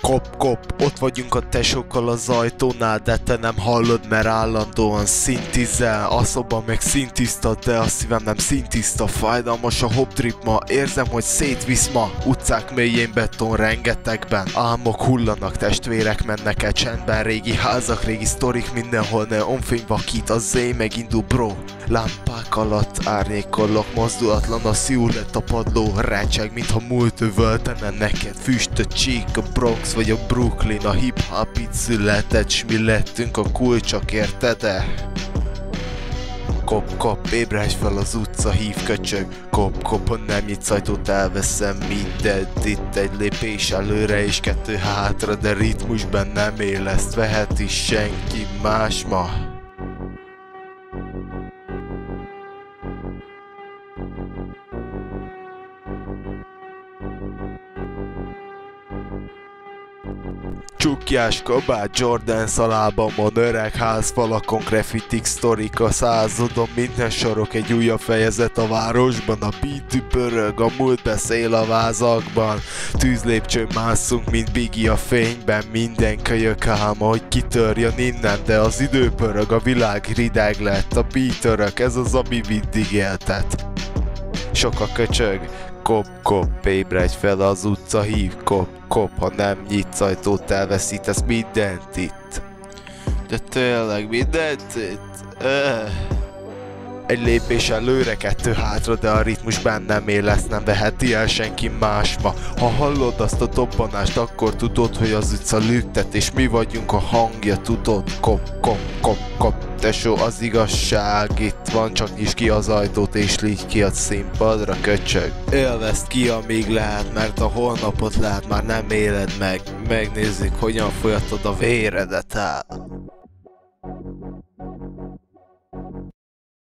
Kop, kop, ott vagyunk a tesókkal az ajtónál, de te nem hallod, mert állandóan szintizel. A szoba meg szintiszta, de a szívem nem szintiszta. Fájdalmas a hoptrip ma, érzem, hogy szétvisz ma. Utcák mélyén beton rengetegben, álmok hullanak, testvérek mennek el csendben. Régi házak, régi sztorik, mindenhol neonfény vakít, a zé megindul bro. Lámpák alatt árnyékolok, mozdulatlan a szívület a padló. Recseg, mintha múlt üvöltene neked. Füst a csík, a Bronx vagy a Brooklyn. A hip-hop itt született, s mi lettünk a kulcsak, érted-e? Kop, kop, ébredj fel, az utca hív, köcsög. Kop, kop, ha nem nyitsz ajtót, elveszem mindent. Itt egy lépés előre és kettő hátra, de ritmusban nem él, ezt veheti senki más ma. Csukjás kabát, Jordan szalábamon, öreg házfalakon, graffitik, sztorik a századon, minden sorok egy újabb fejezet a városban, a beat pörög, a múlt beszél a vázakban, tűzlépcsőn mászunk, mint Biggie a fényben, minden kölyök álma, hogy kitörjön innen, de az idő pörög, a világ rideg lett, a beat örök, ez az, ami mindig éltet. Sok a köcsög, kop, kop, ébredj fel, az utca hív, kop, kop, ha nem nyitsz ajtót, elveszítesz mindent itt. De tényleg mindent itt? Egy lépés előre, kettő hátra, de a ritmus bennem él, ezt nem veheti el senki más ma. Ha hallod azt a dobbanást, akkor tudod, hogy az utca lüktet, és mi vagyunk a hangja, tudod? Kop, kop, kop, kop, tesó, az igazság itt van, csak nyisd ki az ajtót, és légy ki a színpadra, köcsög. Élvezd ki, amíg lehet, mert a holnapot lehet már nem éled meg. Megnézzük, hogyan folyatod a véredet el.